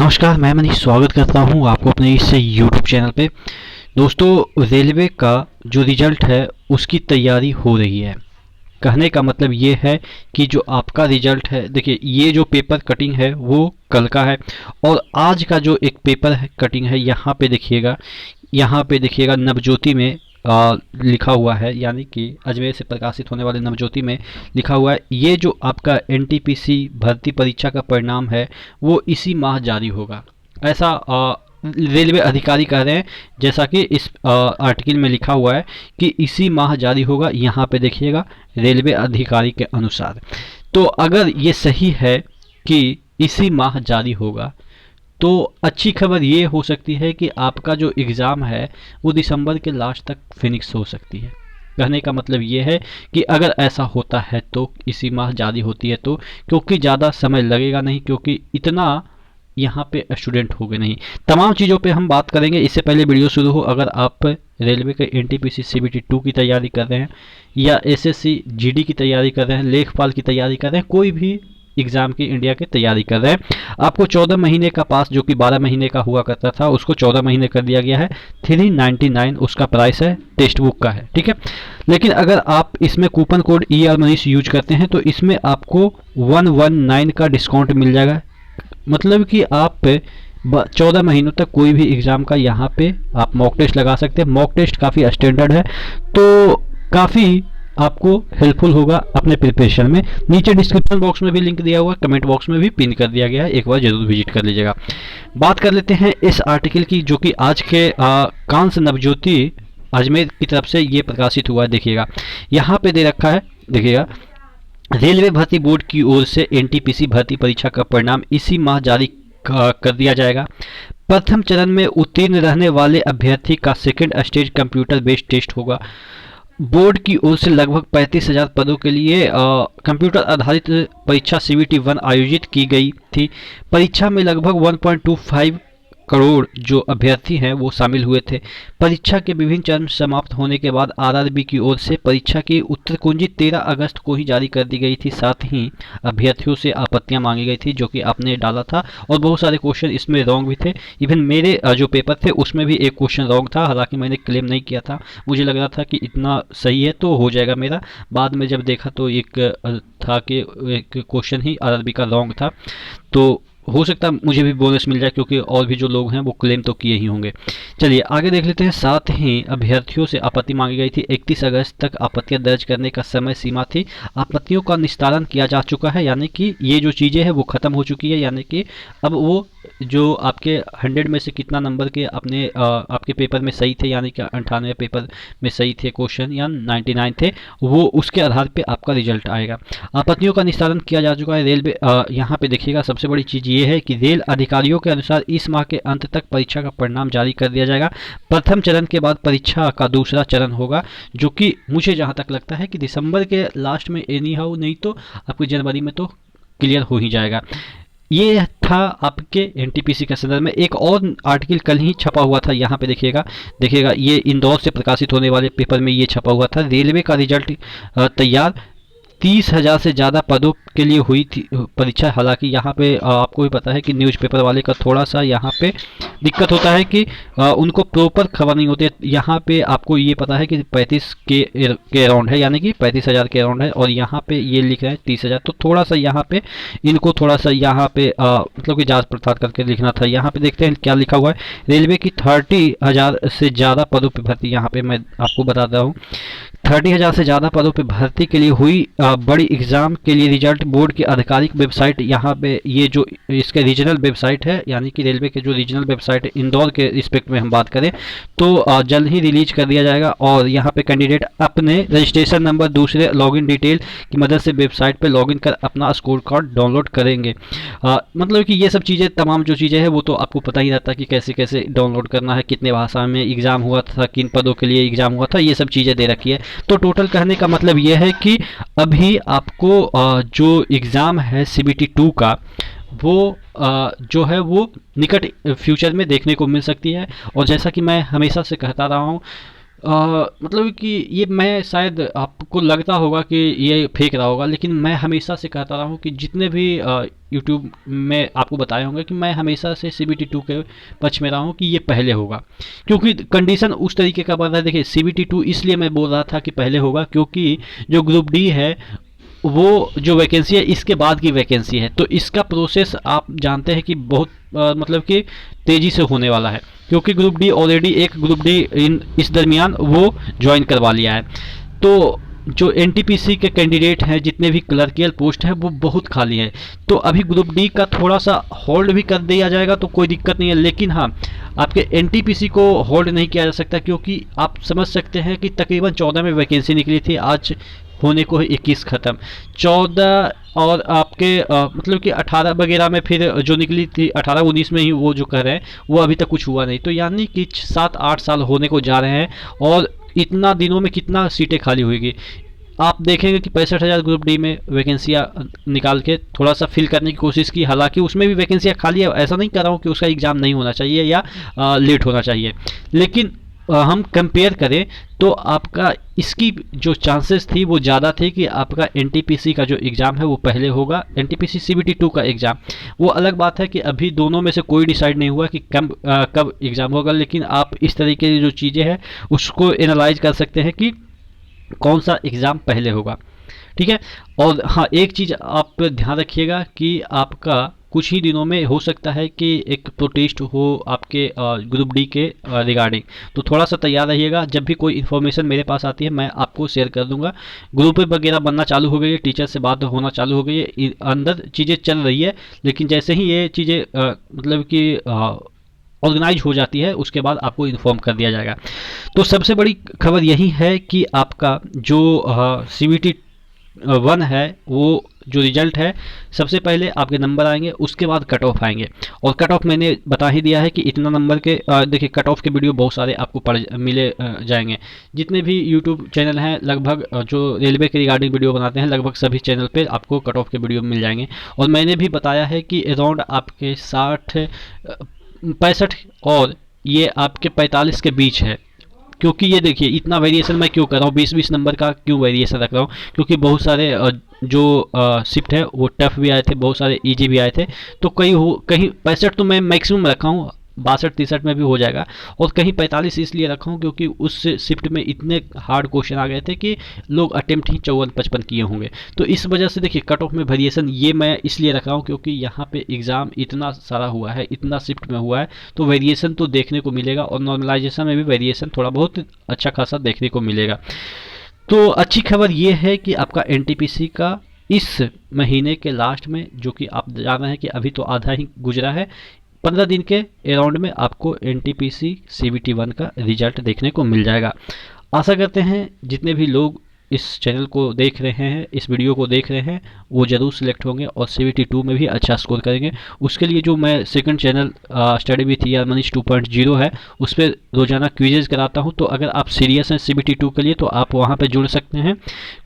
नमस्कार, मैं मनीष स्वागत करता हूं आपको अपने इस YouTube चैनल पे। दोस्तों, रेलवे का जो रिजल्ट है उसकी तैयारी हो रही है। कहने का मतलब ये है कि जो आपका रिजल्ट है, देखिए ये जो पेपर कटिंग है वो कल का है और आज का जो एक पेपर है कटिंग है, यहाँ पे देखिएगा नवज्योति में लिखा हुआ है, यानी कि अजमेर से प्रकाशित होने वाले नवज्योति में लिखा हुआ है ये जो आपका एनटीपीसी भर्ती परीक्षा का परिणाम है वो इसी माह जारी होगा। ऐसा रेलवे अधिकारी कह रहे हैं, जैसा कि इस आर्टिकल में लिखा हुआ है कि इसी माह जारी होगा। यहाँ पे देखिएगा रेलवे अधिकारी के अनुसार। तो अगर ये सही है कि इसी माह जारी होगा तो अच्छी खबर ये हो सकती है कि आपका जो एग्ज़ाम है वो दिसंबर के लास्ट तक फिनिश हो सकती है। कहने का मतलब ये है कि अगर ऐसा होता है तो इसी माह जारी होती है तो, क्योंकि ज़्यादा समय लगेगा नहीं, क्योंकि इतना यहाँ पे स्टूडेंट हो गए नहीं। तमाम चीज़ों पे हम बात करेंगे। इससे पहले वीडियो शुरू हो, अगर आप रेलवे के एनटीपीसी सीबीटी 2 की तैयारी कर रहे हैं या एसएससी जीडी की तैयारी कर रहे हैं, लेखपाल की तैयारी कर रहे हैं, कोई भी एग्ज़ाम की इंडिया की तैयारी कर रहे हैं, आपको 14 महीने का पास जो कि 12 महीने का हुआ करता था उसको 14 महीने कर दिया गया है। 399 उसका प्राइस है, टेक्स्ट बुक का है, ठीक है। लेकिन अगर आप इसमें coupon code ER Manish use करते हैं तो इसमें आपको 119 का डिस्काउंट मिल जाएगा। मतलब कि आप 14 महीनों तक कोई भी एग्ज़ाम का यहाँ पे आप मॉक टेस्ट लगा सकते हैं। मॉक टेस्ट काफ़ी स्टैंडर्ड है तो काफ़ी आपको हेल्पफुल होगा अपने प्रिपरेशन में। नीचे डिस्क्रिप्शन बॉक्स में भी लिंक दिया हुआ है, कमेंट बॉक्स में भी पिन कर दिया गया है, एक बार जरूर विजिट कर लीजिएगा। बात कर लेते हैं इस आर्टिकल की जो कि आज के कांस नवज्योति अजमेर की तरफ से ये प्रकाशित हुआ है। देखिएगा यहाँ पे दे रखा है, देखिएगा रेलवे भर्ती बोर्ड की ओर से एनटीपीसी भर्ती परीक्षा का परिणाम इसी माह जारी कर दिया जाएगा। प्रथम चरण में उत्तीर्ण रहने वाले अभ्यर्थी का second stage computer based test होगा। बोर्ड की ओर से लगभग 35,000 पदों के लिए कंप्यूटर आधारित परीक्षा सीबीटी 1 आयोजित की गई थी। परीक्षा में लगभग 1.25 करोड़ जो अभ्यर्थी हैं वो शामिल हुए थे। परीक्षा के विभिन्न चरण समाप्त होने के बाद आरआरबी की ओर से परीक्षा की उत्तर कुंजी 13 अगस्त को ही जारी कर दी गई थी। साथ ही अभ्यर्थियों से आपत्तियां मांगी गई थी जो कि आपने डाला था और बहुत सारे क्वेश्चन इसमें रॉन्ग भी थे। इवन मेरे जो पेपर थे उसमें भी एक क्वेश्चन रॉन्ग था, हालांकि मैंने क्लेम नहीं किया था, मुझे लग रहा था कि इतना सही है तो हो जाएगा मेरा। बाद में जब देखा तो एक था कि एक क्वेश्चन ही आरआरबी का रॉन्ग था, तो हो सकता है मुझे भी बोनस मिल जाए क्योंकि और भी जो लोग हैं वो क्लेम तो किए ही होंगे। चलिए आगे देख लेते हैं। साथ ही अभ्यर्थियों से आपत्ति मांगी गई थी। 31 अगस्त तक आपत्तियां दर्ज करने का समय सीमा थी। आपत्तियों का निस्तारण किया जा चुका है, यानी कि ये जो चीज़ें हैं वो ख़त्म हो चुकी है। यानी कि अब वो जो आपके 100 में से कितना नंबर के अपने आपके पेपर में सही थे, यानी कि 98 पेपर में सही थे क्वेश्चन या 99 थे, वो उसके आधार पे आपका रिजल्ट आएगा। आपत्तियों का निस्तारण किया जा चुका है। रेलवे यहाँ पे देखिएगा सबसे बड़ी चीज़ ये है कि रेल अधिकारियों के अनुसार इस माह के अंत तक परीक्षा का परिणाम जारी कर दिया जाएगा। प्रथम चरण के बाद परीक्षा का दूसरा चरण होगा जो कि मुझे जहाँ तक लगता है कि दिसंबर के लास्ट में एनी हाउ, नहीं तो आपकी जनवरी में तो क्लियर हो ही जाएगा। ये था आपके एनटीपीसी के संदर्भ में। एक और आर्टिकल कल ही छपा हुआ था, यहाँ पे देखिएगा ये इंदौर से प्रकाशित होने वाले पेपर में ये छपा हुआ था। रेलवे का रिजल्ट तैयार, 30,000 से ज़्यादा पदों के लिए हुई थी परीक्षा। हालांकि यहाँ पे आपको भी पता है कि न्यूज़पेपर वाले का थोड़ा सा यहाँ पे दिक्कत होता है कि उनको प्रॉपर खबर नहीं होती है। यहाँ पे आपको ये पता है कि 35 के अराउंड है, यानी कि 35,000 के अराउंड है, और यहाँ पे ये लिख रहे हैं 30,000। तो थोड़ा सा यहाँ पे इनको थोड़ा सा यहाँ पे मतलब कि जांच पड़ताल करके लिखना था। यहाँ पे देखते हैं क्या लिखा हुआ है। रेलवे की 30,000 से ज़्यादा पदों पर भर्ती, यहाँ पे मैं आपको बताता हूँ 30,000 से ज़्यादा पदों पर भर्ती के लिए हुई बड़ी एग्ज़ाम के लिए रिजल्ट बोर्ड की आधिकारिक वेबसाइट, यहाँ पे ये जो इसके रीजनल वेबसाइट है, यानी कि रेलवे के जो रीजनल वेबसाइट है इंदौर के रिस्पेक्ट में हम बात करें तो जल्द ही रिलीज कर दिया जाएगा। और यहाँ पे कैंडिडेट अपने रजिस्ट्रेशन नंबर, दूसरे लॉगिन डिटेल की मदद से वेबसाइट पे लॉगिन कर अपना स्कोर कार्ड डाउनलोड करेंगे। मतलब कि ये सब चीज़ें, तमाम जो चीज़ें हैं वो तो आपको पता ही रहता है कि कैसे कैसे डाउनलोड करना है, कितने भाषा में एग्ज़ाम हुआ था, किन पदों के लिए एग्ज़ाम हुआ था, ये सब चीज़ें दे रखी है। तो टोटल कहने का मतलब ये है कि अभी आपको जो एग्ज़ाम है सीबीटी 2 का वो जो है वो निकट फ्यूचर में देखने को मिल सकती है। और जैसा कि मैं हमेशा से कहता रहा हूँ, मतलब कि ये मैं शायद आपको लगता होगा कि ये फेक रहा होगा, लेकिन मैं हमेशा से कहता रहा हूँ कि जितने भी यूट्यूब में आपको बताए होंगे कि मैं हमेशा से CBT 2 के पक्ष में रहा हूँ कि ये पहले होगा, क्योंकि कंडीशन उस तरीके का बन रहा है। देखिए CBT 2 इसलिए मैं बोल रहा था कि पहले होगा, क्योंकि जो ग्रुप डी है वो जो वैकेंसी है इसके बाद की वैकेंसी है, तो इसका प्रोसेस आप जानते हैं कि बहुत मतलब कि तेज़ी से होने वाला है, क्योंकि ग्रुप डी ऑलरेडी एक ग्रुप डी इन इस दरमियान वो ज्वाइन करवा लिया है। तो जो NTPC के कैंडिडेट हैं, जितने भी क्लर्कियल पोस्ट हैं वो बहुत खाली हैं, तो अभी ग्रुप डी का थोड़ा सा होल्ड भी कर दिया जाएगा तो कोई दिक्कत नहीं है। लेकिन हाँ, आपके NTPC को होल्ड नहीं किया जा सकता, क्योंकि आप समझ सकते हैं कि तकरीबन 14 में वैकेंसी निकली थी, आज होने को है 21 ख़त्म, 14 और आपके मतलब कि 18 वगैरह में फिर जो निकली थी 18-19 में ही वो जो कर रहे हैं वो अभी तक कुछ हुआ नहीं। तो यानी कि 7-8 साल होने को जा रहे हैं और इतना दिनों में कितना सीटें खाली हुईगी। आप देखेंगे कि 65,000 ग्रुप डी में वैकेंसियाँ निकाल के थोड़ा सा फिल करने की कोशिश की, हालांकि उसमें भी वैकेंसियाँ खाली है। ऐसा नहीं कर रहा हूँ कि उसका एग्ज़ाम नहीं होना चाहिए या लेट होना चाहिए, लेकिन हम कंपेयर करें तो आपका इसकी जो चांसेस थी वो ज़्यादा थे कि आपका NTPC का जो एग्ज़ाम है वो पहले होगा। NTPC CBT 2 का एग्ज़ाम वो अलग बात है कि अभी दोनों में से कोई डिसाइड नहीं हुआ कि कब एग्ज़ाम होगा, लेकिन आप इस तरीके की जो चीज़ें हैं उसको एनालाइज कर सकते हैं कि कौन सा एग्ज़ाम पहले होगा। ठीक है। और हाँ, एक चीज़ आप ध्यान रखिएगा कि आपका कुछ ही दिनों में हो सकता है कि एक प्रोटेस्ट हो आपके ग्रुप डी के रिगार्डिंग, तो थोड़ा सा तैयार रहिएगा। जब भी कोई इन्फॉर्मेशन मेरे पास आती है मैं आपको शेयर कर दूंगा। ग्रुप वगैरह बनना चालू हो गई है, टीचर से बात होना चालू हो गई है, अंदर चीज़ें चल रही है, लेकिन जैसे ही ये चीज़ें मतलब कि ऑर्गेनाइज हो जाती है उसके बाद आपको इन्फॉर्म कर दिया जाएगा। तो सबसे बड़ी खबर यही है कि आपका जो CBT 1 है वो जो रिजल्ट है, सबसे पहले आपके नंबर आएंगे, उसके बाद कट ऑफ आएंगे। और कट ऑफ मैंने बता ही दिया है कि इतना नंबर के देखिए कट ऑफ के वीडियो बहुत सारे आपको मिले जाएंगे। जितने भी यूट्यूब चैनल हैं लगभग जो रेलवे के रिगार्डिंग वीडियो बनाते हैं, लगभग सभी चैनल पे आपको कट ऑफ के वीडियो मिल जाएंगे। और मैंने भी बताया है कि अराउंड आपके 65 और ये आपके 45 के बीच है। क्योंकि ये देखिए इतना वेरिएशन मैं क्यों कर रहा हूँ, 20-20 नंबर का क्यों वेरिएशन रख रहा हूँ, क्योंकि बहुत सारे जो शिफ्ट है वो टफ भी आए थे, बहुत सारे इजी भी आए थे। तो कहीं 65 तो मैं मैक्सिमम रखा हूँ, 62-63 में भी हो जाएगा। और कहीं 45 इसलिए रखा हूँ क्योंकि उस शिफ्ट में इतने हार्ड क्वेश्चन आ गए थे कि लोग अटेम्प्ट ही 54-55 किए होंगे। तो इस वजह से देखिए कट ऑफ में वेरिएशन ये मैं इसलिए रखा हूँ क्योंकि यहाँ पे एग्ज़ाम इतना सारा हुआ है, इतना शिफ्ट में हुआ है, तो वेरिएशन तो देखने को मिलेगा। और नॉर्मलाइजेशन में भी वेरिएशन थोड़ा बहुत अच्छा खासा देखने को मिलेगा। तो अच्छी खबर ये है कि आपका NTPC का इस महीने के लास्ट में, जो कि आप जान रहे हैं कि अभी तो आधा ही गुजरा है, 15 दिन के अराउंड में आपको NTPC CBT 1 का रिजल्ट देखने को मिल जाएगा। आशा करते हैं जितने भी लोग इस चैनल को देख रहे हैं, इस वीडियो को देख रहे हैं, वो ज़रूर सिलेक्ट होंगे और CBT 2 में भी अच्छा स्कोर करेंगे। उसके लिए जो मैं सेकंड चैनल स्टडी विथ यार मनीष 2.0 है उस पर रोजाना क्विजेज कराता हूं। तो अगर आप सीरियस हैं CBT 2 के लिए तो आप वहां पे जुड़ सकते हैं।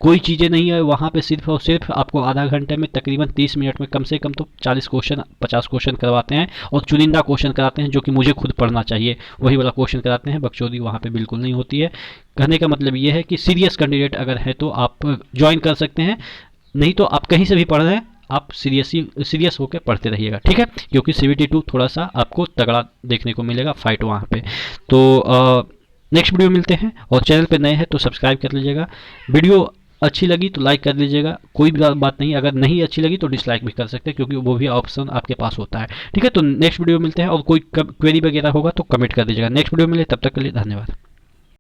कोई चीज़ें नहीं है वहां पे, सिर्फ और सिर्फ आपको आधा घंटे में तकरीबन 30 मिनट में कम से कम तो 40 क्वेश्चन 50 क्वेश्चन करवाते हैं और चुनिंदा क्वेश्चन कराते हैं जो कि मुझे खुद पढ़ना चाहिए, वही वाला क्वेश्चन कराते हैं। बकचोदी वहाँ पर बिल्कुल नहीं होती है। कहने का मतलब ये है कि सीरियस कैंडिडेट अगर है तो आप ज्वाइन कर सकते हैं, नहीं तो आप कहीं से भी पढ़ रहे हैं आप सीरियस होकर पढ़ते रहिएगा। ठीक है, क्योंकि CBT 2 थोड़ा सा आपको तगड़ा देखने को मिलेगा फाइट वहाँ पे। तो नेक्स्ट वीडियो मिलते हैं, और चैनल पे नए हैं तो सब्सक्राइब कर लीजिएगा। वीडियो अच्छी लगी तो लाइक कर लीजिएगा, कोई भी बात नहीं। अगर नहीं अच्छी लगी तो डिसलाइक भी कर सकते हैं, क्योंकि वो भी ऑप्शन आपके पास होता है। ठीक है, तो नेक्स्ट वीडियो मिलते हैं, और कोई क्वेरी वगैरह होगा तो कमेंट कर दीजिएगा। नेक्स्ट वीडियो मिले, तब तक के लिए धन्यवाद।